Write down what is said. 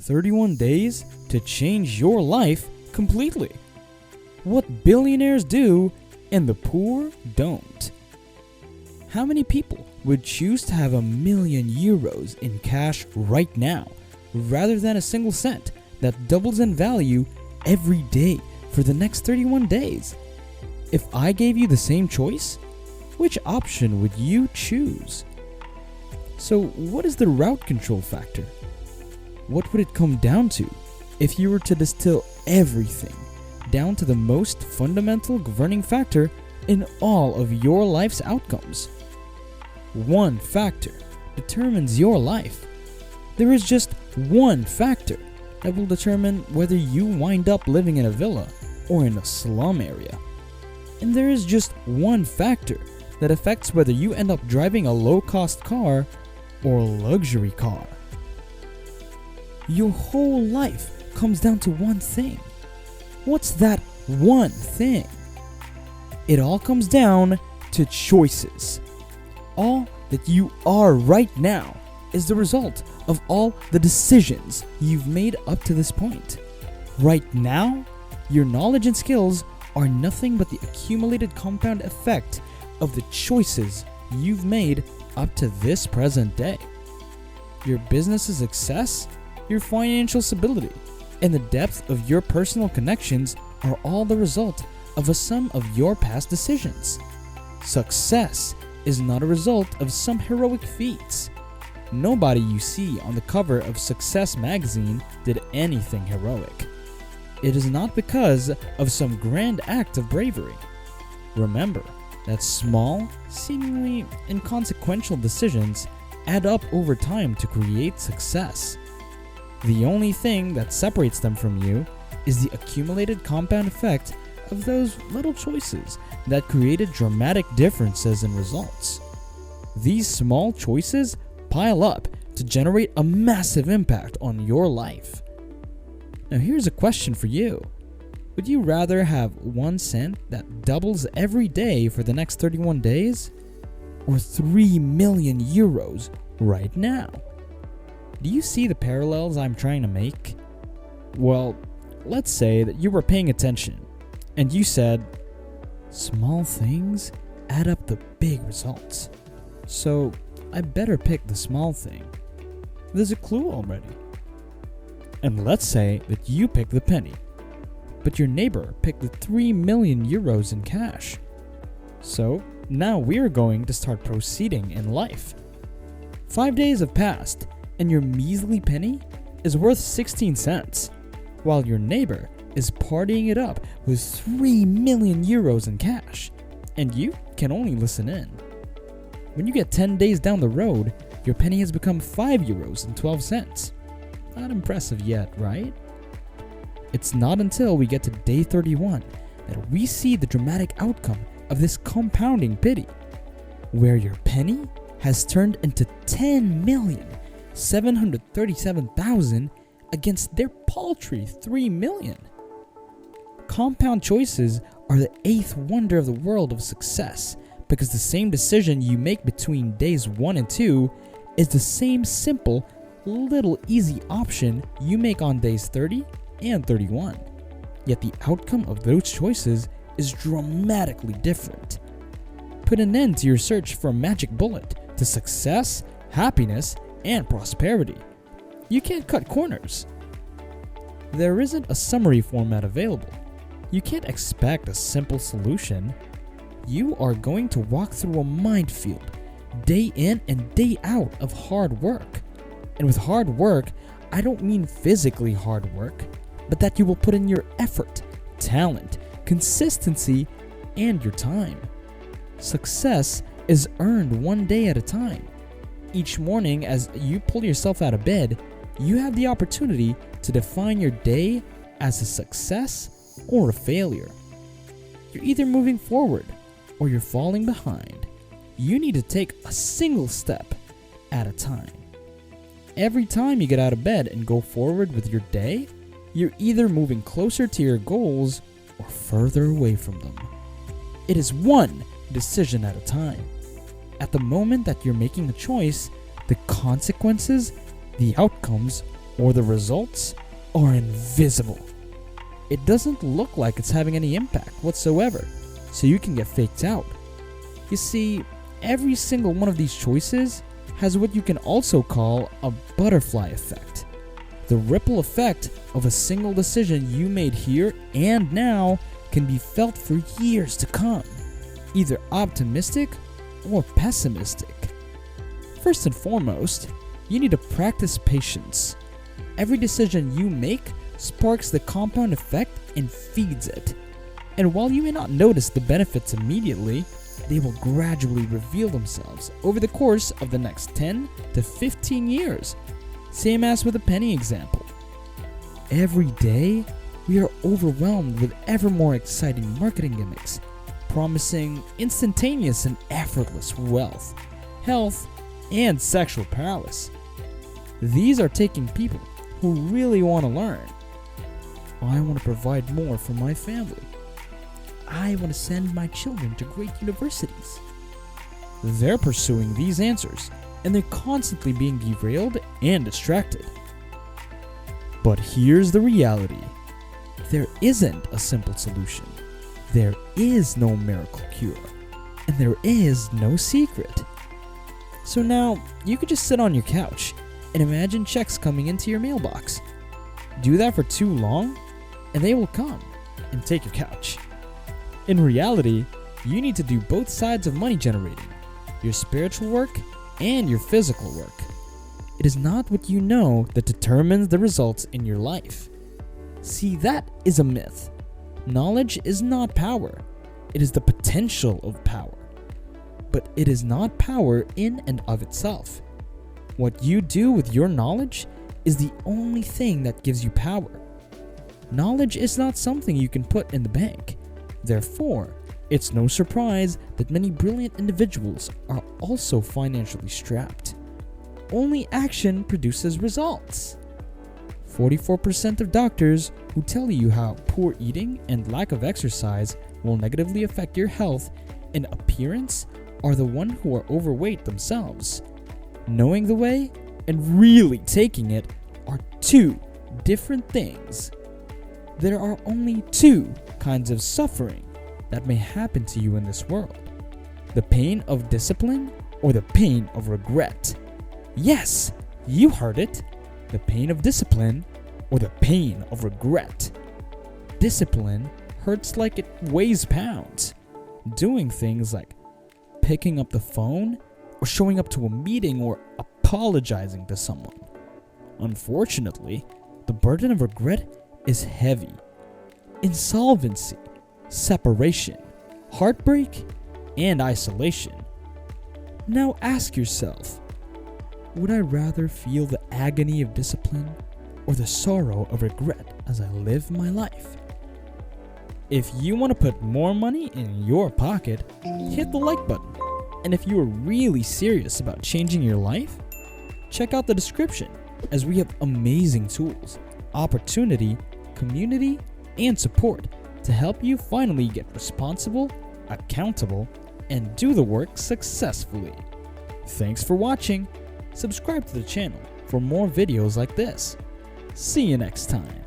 31 days to change your life completely. What billionaires do and the poor don't. How many people would choose to have €1,000,000 in cash right now rather than a single cent that doubles in value every day for the next 31 days? If I gave you the same choice, which option would you choose? So what is the route control factor? What would it come down to if you were to distill everything down to the most fundamental governing factor in all of your life's outcomes? One factor determines your life. There is just one factor that will determine whether you wind up living in a villa or in a slum area. And there is just one factor that affects whether you end up driving a low-cost car or a luxury car. Your whole life comes down to one thing. What's that one thing? It all comes down to choices. All that you are right now is the result of all the decisions you've made up to this point. Right now, your knowledge and skills are nothing but the accumulated compound effect of the choices you've made up to this present day. Your business's success, your financial stability, and the depth of your personal connections are all the result of a sum of your past decisions. Success is not a result of some heroic feats. Nobody you see on the cover of Success magazine did anything heroic. It is not because of some grand act of bravery. Remember that small, seemingly inconsequential decisions add up over time to create success. The only thing that separates them from you is the accumulated compound effect of those little choices that created dramatic differences in results. These small choices pile up to generate a massive impact on your life. Now here's a question for you. Would you rather have 1 cent that doubles every day for the next 31 days? Or €3,000,000 right now? Do you see the parallels I'm trying to make? Well, let's say that you were paying attention and you said, small things add up to big results. So I better pick the small thing. There's a clue already. And let's say that you pick the penny, but your neighbor picked the €3,000,000 in cash. So now we're going to start proceeding in life. 5 days have passed and your measly penny is worth 16 cents, while your neighbor is partying it up with €3,000,000 in cash, and you can only listen in. When you get 10 days down the road, your penny has become €5.12. Not impressive yet, right? It's not until we get to day 31 that we see the dramatic outcome of this compounding pity, where your penny has turned into 10,737,000 against their paltry 3,000,000. Compound choices are the 8th wonder of the world of success, because the same decision you make between days 1 and 2 is the same simple, little easy option you make on days 30 and 31. Yet the outcome of those choices is dramatically different. Put an end to your search for a magic bullet to success, happiness, and prosperity. You can't cut corners. There isn't a summary format available. You can't expect a simple solution. You are going to walk through a minefield, day in and day out of hard work. And with hard work, I don't mean physically hard work, but that you will put in your effort, talent, consistency, and your time. Success is earned one day at a time. Each morning, as you pull yourself out of bed, you have the opportunity to define your day as a success or a failure. You're either moving forward or you're falling behind. You need to take a single step at a time. Every time you get out of bed and go forward with your day, you're either moving closer to your goals or further away from them. It is one decision at a time. At the moment that you're making a choice, the consequences, the outcomes or the results are invisible. It doesn't look like it's having any impact whatsoever, so you can get faked out. You see, every single one of these choices has what you can also call a butterfly effect. The ripple effect of a single decision you made here and now can be felt for years to come, either optimistic or pessimistic. First and foremost, you need to practice patience. Every decision you make sparks the compound effect and feeds it. And while you may not notice the benefits immediately, they will gradually reveal themselves over the course of the next 10 to 15 years. Same as with the penny example. Every day, we are overwhelmed with ever more exciting marketing gimmicks, promising instantaneous and effortless wealth, health, and sexual prowess. These are taking people who really want to learn. I want to provide more for my family. I want to send my children to great universities. They're pursuing these answers, and they're constantly being derailed and distracted. But here's the reality. There isn't a simple solution. There is no miracle cure, and there is no secret. So now, you could just sit on your couch and imagine checks coming into your mailbox. Do that for too long, and they will come and take your couch. In reality, you need to do both sides of money generating, your spiritual work and your physical work. It is not what you know that determines the results in your life. See, that is a myth. Knowledge is not power. It is the potential of power. But it is not power in and of itself. What you do with your knowledge is the only thing that gives you power. Knowledge is not something you can put in the bank. Therefore, it's no surprise that many brilliant individuals are also financially strapped. Only action produces results. 44% of doctors who tell you how poor eating and lack of exercise will negatively affect your health and appearance are the ones who are overweight themselves. Knowing the way and really taking it are two different things. There are only two kinds of suffering that may happen to you in this world: the pain of discipline or the pain of regret. Yes, you heard it. The pain of discipline or the pain of regret. Discipline hurts like it weighs pounds. Doing things like picking up the phone or showing up to a meeting or apologizing to someone. Unfortunately, the burden of regret is heavy. Insolvency, separation, heartbreak, and isolation. Now ask yourself, would I rather feel the agony of discipline or the sorrow of regret as I live my life? If you want to put more money in your pocket, hit the like button. And if you are really serious about changing your life, check out the description, as we have amazing tools, opportunity, community, and support to help you finally get responsible, accountable, and do the work successfully. Thanks for watching. Subscribe to the channel for more videos like this. See you next time.